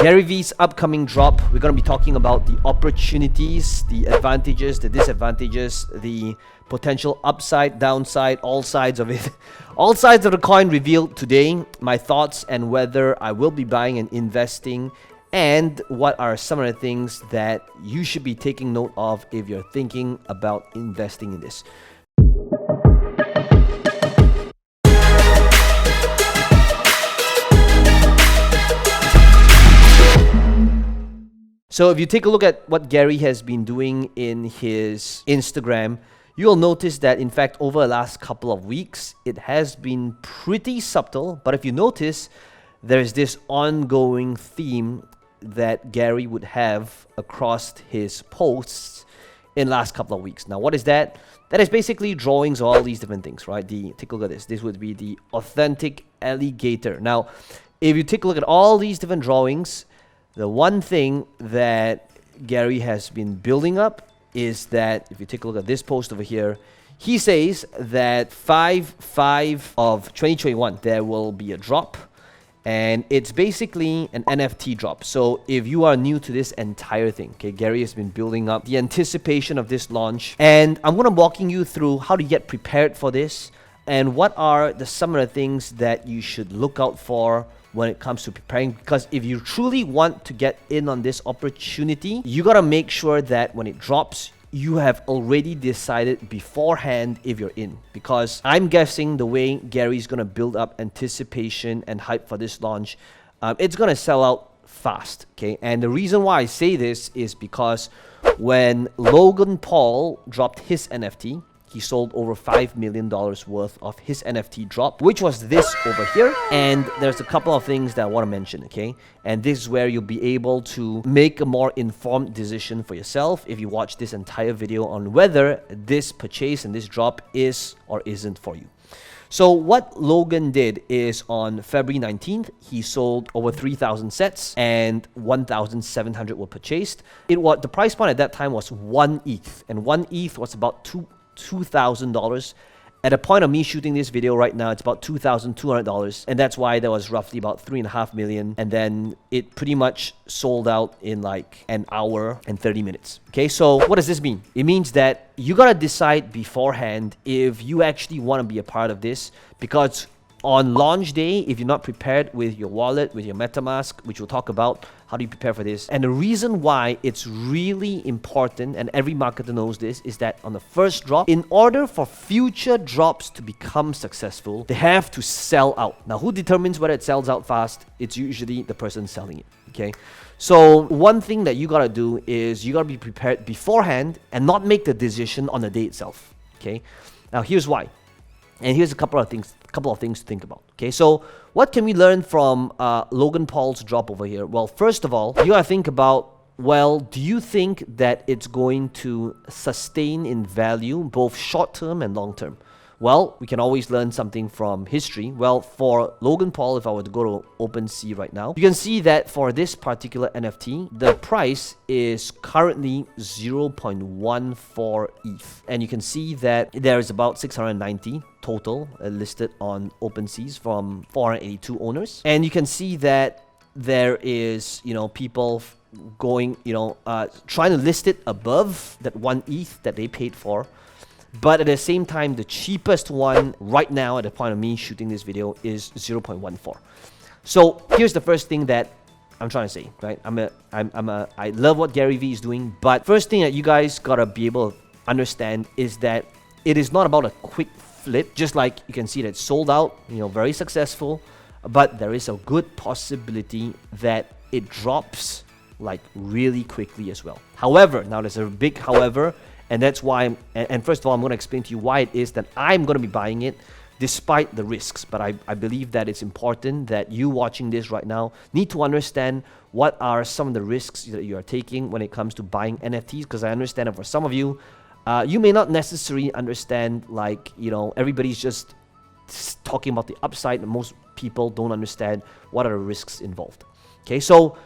Gary Vee's upcoming drop, we're going to be talking about the opportunities, the advantages, the disadvantages, the potential upside, downside, all sides of it. All sides of the coin revealed today, my thoughts and whether I will be buying and investing, and what are some of the things that you should be taking note of if you're thinking about investing in this. So if you take a look at what Gary has been doing in his Instagram, you'll notice that in fact over the last couple of weeks, it has been pretty subtle. But if you notice, there's this ongoing theme that Gary would have across his posts in the last couple of weeks. Now, what is that? That is basically drawings of all these different things, right? Take a look at this. This would be the authentic alligator. Now, if you take a look at all these different drawings, the one thing that Gary has been building up is that, if you take a look at this post over here, he says that 5/5 of 2021, there will be a drop. And it's basically an NFT drop. So if you are new to this entire thing, okay, Gary has been building up the anticipation of this launch. And I'm going to walking you through how to get prepared for this and what are some of the things that you should look out for when it comes to preparing. Because if you truly want to get in on this opportunity, you got to make sure that when it drops, you have already decided beforehand if you're in. Because I'm guessing the way Gary's going to build up anticipation and hype for this launch, it's going to sell out fast, okay? And the reason why I say this is because when Logan Paul dropped his NFT, he sold over $5 million worth of his NFT drop, which was this over here. And there's a couple of things that I want to mention, okay? And this is where you'll be able to make a more informed decision for yourself if you watch this entire video on whether this purchase and this drop is or isn't for you. So what Logan did is on February 19th, he sold over 3,000 sets and 1,700 were purchased. The price point at that time was 1 ETH, and 1 ETH was about $2,000. At the point of me shooting this video right now, it's about $2,200, and that's why there was roughly about 3.5 million, and then it pretty much sold out in like an hour and 30 minutes. Okay, so what does this mean? It means that you gotta decide beforehand if you actually want to be a part of this, because on launch day, if you're not prepared with your wallet, with your MetaMask, which we'll talk about, how do you prepare for this? And the reason why it's really important, and every marketer knows this, is that on the first drop, in order for future drops to become successful, they have to sell out. Now, who determines whether it sells out fast? It's usually the person selling it, okay? So one thing that you gotta do is you gotta be prepared beforehand and not make the decision on the day itself, okay? Now, here's why. And here's a couple of things to think about. Okay, so what can we learn from Logan Paul's drop over here? Well, first of all, you gotta think about, well, do you think that it's going to sustain in value, both short term and long term? Well, we can always learn something from history. Well, for Logan Paul, if I were to go to OpenSea right now, you can see that for this particular NFT, the price is currently 0.14 ETH. And you can see that there is about 690 total listed on OpenSea from 482 owners. And you can see that there is, people going, trying to list it above that 1 ETH that they paid for. But at the same time, the cheapest one right now at the point of me shooting this video is 0.14. So here's the first thing that I'm trying to say, right? I love what Gary Vee is doing, but first thing that you guys gotta be able to understand is that it is not about a quick flip. Just like you can see that it's sold out, very successful, but there is a good possibility that it drops like really quickly as well. However, now there's a big however. And that's why, and first of all, I'm going to explain to you why it is that I'm going to be buying it despite the risks. But I believe that it's important that you watching this right now need to understand what are some of the risks that you are taking when it comes to buying NFTs. Because I understand that for some of you, you may not necessarily understand, everybody's just talking about the upside, and most people don't understand what are the risks involved. Okay, so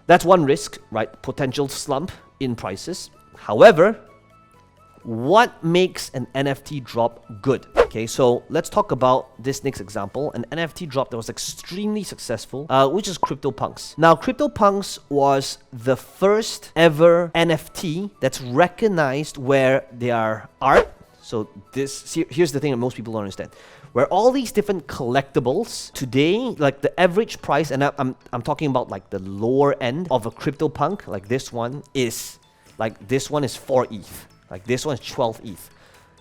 that's one risk, right? Potential slump in prices. However, what makes an NFT drop good? Okay, so let's talk about this next example, an NFT drop that was extremely successful, which is CryptoPunks. Now, CryptoPunks was the first ever NFT that's recognized where they are art. So here's the thing that most people don't understand. Where all these different collectibles today, like the average price, and I'm talking about like the lower end of a CryptoPunk, like this one is 4 ETH. Like this one is 12 ETH.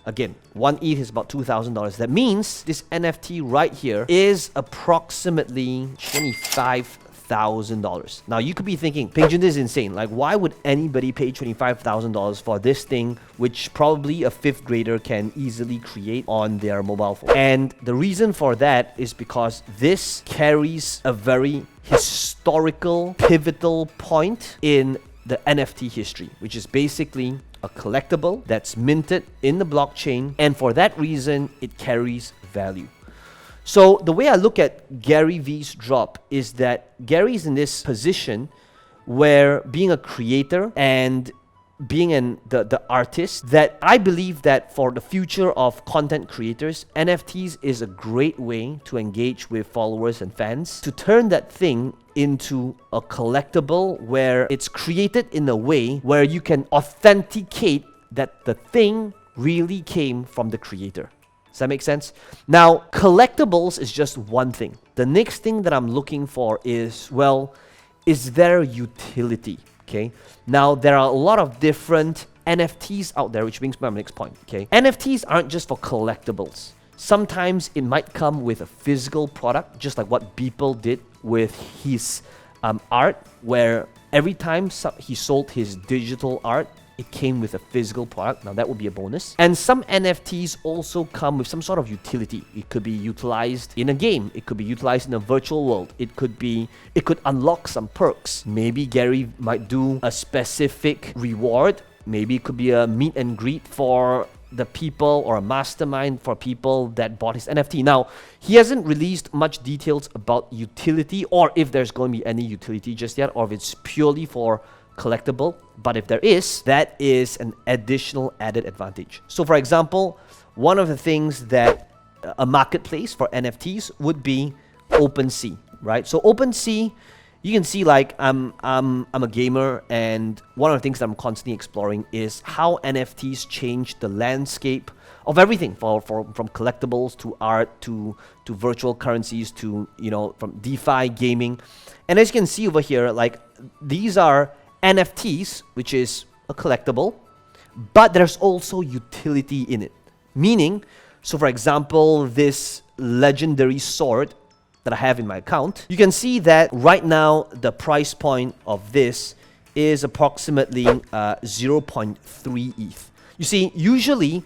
Again, 1 ETH is about $2,000. That means this NFT right here is approximately $25,000. Now you could be thinking, Peng Joon, this is insane. Like, why would anybody pay $25,000 for this thing, which probably a 5th grader can easily create on their mobile phone? And the reason for that is because this carries a very historical, pivotal point in the NFT history, which is basically a collectible that's minted in the blockchain, and for that reason, it carries value. So the way I look at Gary Vee's drop is that Gary's in this position where being a creator and being the artist, that I believe that for the future of content creators, NFTs is a great way to engage with followers and fans, to turn that thing into a collectible where it's created in a way where you can authenticate that the thing really came from the creator. Does that make sense? Now, collectibles is just one thing. The next thing that I'm looking for is, well, is there utility? Okay. Now, there are a lot of different NFTs out there, which brings me to my next point. Okay. NFTs aren't just for collectibles. Sometimes it might come with a physical product, just like what Beeple did with his art, where every time he sold his digital art, it came with a physical product. Now that would be a bonus. And some NFTs also come with some sort of utility. It could be utilized in a game. It could be utilized in a virtual world. It could unlock some perks. Maybe Gary might do a specific reward. Maybe it could be a meet and greet for the people, or a mastermind for people that bought his NFT. Now, he hasn't released much details about utility, or if there's going to be any utility just yet, or if it's purely for collectible. But if there is, that is an additional added advantage. So for example, one of the things that a marketplace for NFTs would be OpenSea, right? So OpenSea, you can see, like, I'm a gamer, and one of the things that I'm constantly exploring is how NFTs change the landscape of everything, from collectibles to art to virtual currencies to, from DeFi gaming. And as you can see over here, like, these are NFTs, which is a collectible, but there's also utility in it. Meaning, so for example, this legendary sword that I have in my account, you can see that right now the price point of this is approximately 0.3 ETH. You see, usually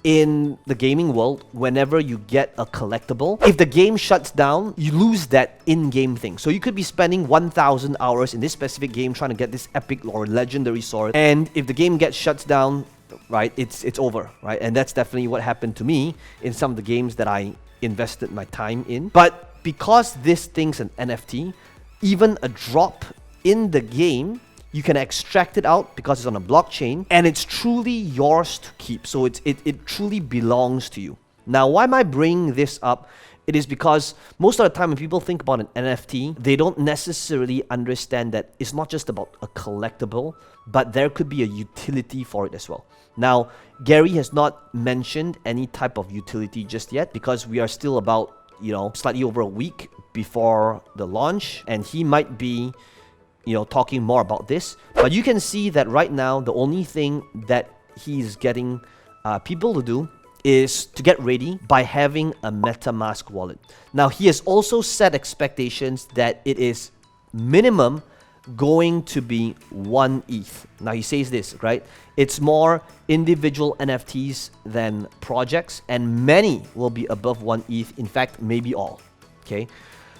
in the gaming world, whenever you get a collectible, if the game shuts down, you lose that in-game thing. So you could be spending 1,000 hours in this specific game trying to get this epic or legendary sword, and if the game gets shut down, right, it's over, right? And that's definitely what happened to me in some of the games that I invested my time in. But because this thing's an NFT, even a drop in the game, you can extract it out because it's on a blockchain, and it's truly yours to keep. So it truly belongs to you. Now, why am I bringing this up? It is because most of the time when people think about an NFT, they don't necessarily understand that it's not just about a collectible, but there could be a utility for it as well. Now, Gary has not mentioned any type of utility just yet because we are still about, slightly over a week before the launch, and he might be talking more about this. But you can see that right now, the only thing that he's getting people to do is to get ready by having a MetaMask wallet. Now, he has also set expectations that it is minimum going to be 1 ETH. Now, he says this, right? It's more individual NFTs than projects, and many will be above 1 ETH. In fact, maybe all, okay?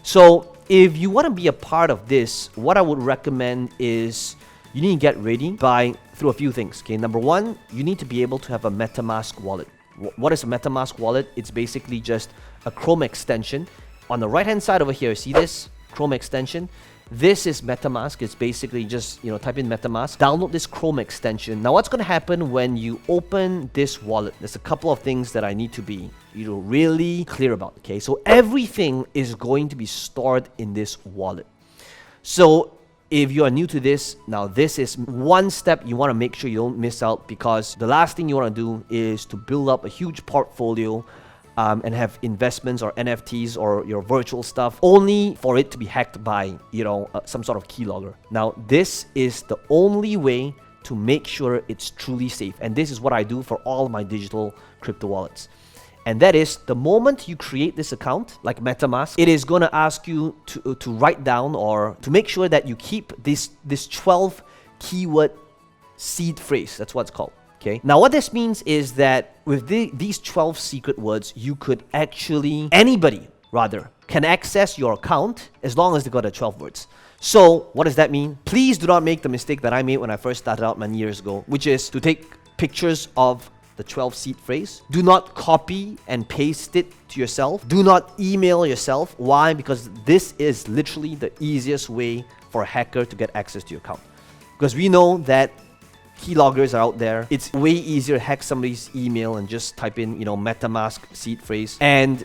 So if you want to be a part of this, what I would recommend is you need to get ready through a few things. Okay, number one, you need to be able to have a MetaMask wallet. What is a MetaMask wallet? It's basically just a Chrome extension. On the right hand side over here, see this Chrome extension? This is MetaMask. It's basically just, type in MetaMask, download this Chrome extension. Now, what's going to happen when you open this wallet? There's a couple of things that I need to be, really clear about, okay? So everything is going to be stored in this wallet. So if you are new to this, now this is one step you want to make sure you don't miss out, because the last thing you want to do is to build up a huge portfolio and have investments or NFTs or your virtual stuff only for it to be hacked by, some sort of keylogger. Now, this is the only way to make sure it's truly safe. And this is what I do for all my digital crypto wallets. And that is, the moment you create this account, like MetaMask, it is going to ask you to write down or to make sure that you keep this 12 keyword seed phrase. That's what it's called. Okay. Now, what this means is that with these 12 secret words, you could actually, anybody rather, can access your account as long as they got the 12 words. So what does that mean? Please do not make the mistake that I made when I first started out many years ago, which is to take pictures of the 12 seed phrase. Do not copy and paste it to yourself. Do not email yourself. Why? Because this is literally the easiest way for a hacker to get access to your account. Because we know that keyloggers are out there. It's way easier to hack somebody's email and just type in, MetaMask seed phrase. And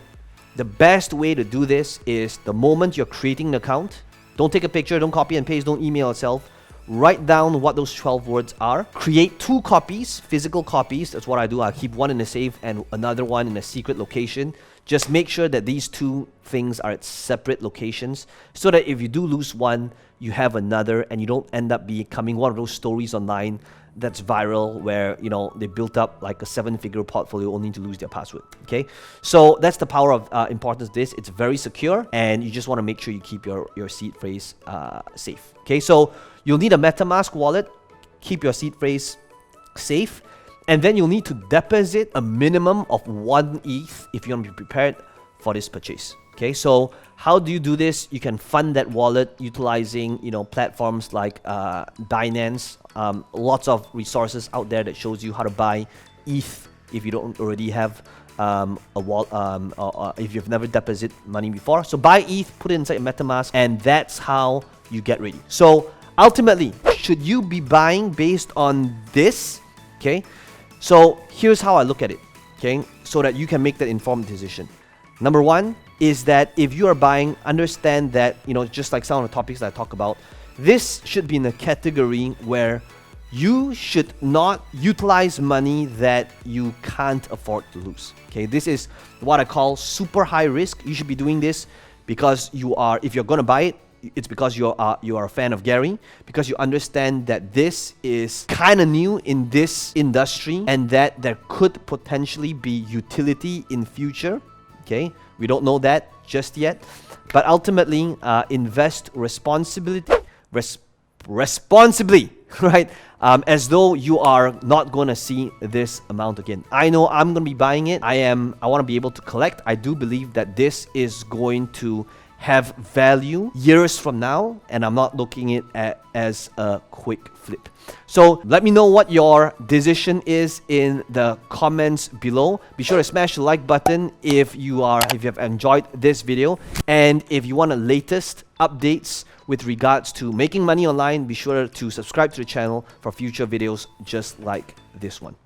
the best way to do this is the moment you're creating an account, don't take a picture, don't copy and paste, don't email yourself. Write down what those 12 words are. Create 2 copies, physical copies. That's what I do. I keep one in a safe and another one in a secret location. Just make sure that these 2 things are at separate locations so that if you do lose one, you have another and you don't end up becoming one of those stories online that's viral where, they built up like a 7-figure portfolio only to lose their password, okay? So that's the power of importance of this. It's very secure and you just want to make sure you keep your seed phrase safe, okay? So you'll need a MetaMask wallet, keep your seed phrase safe, and then you'll need to deposit a minimum of 1 ETH if you want to be prepared for this purchase. Okay, so how do you do this? You can fund that wallet utilizing, platforms like Binance. Lots of resources out there that shows you how to buy ETH if you don't already have a wallet, if you've never deposited money before. So buy ETH, put it inside your MetaMask, and that's how you get ready. So ultimately, should you be buying based on this? Okay, so here's how I look at it. Okay, so that you can make that informed decision. Number one is that if you are buying, understand that, just like some of the topics that I talk about, this should be in a category where you should not utilize money that you can't afford to lose. Okay, this is what I call super high risk. You should be doing this because if you're going to buy it, it's because you are a fan of Gary, because you understand that this is kind of new in this industry and that there could potentially be utility in future. Okay, we don't know that just yet, but ultimately invest responsibly, right? As though you are not going to see this amount again. I know I'm going to be buying it. I want to be able to collect. I do believe that this is going to have value years from now, and I'm not looking at it as a quick flip. So let me know what your decision is in the comments below. Be sure to smash the like button if you have enjoyed this video, and if you want the latest updates with regards to making money online, be sure to subscribe to the channel for future videos just like this one.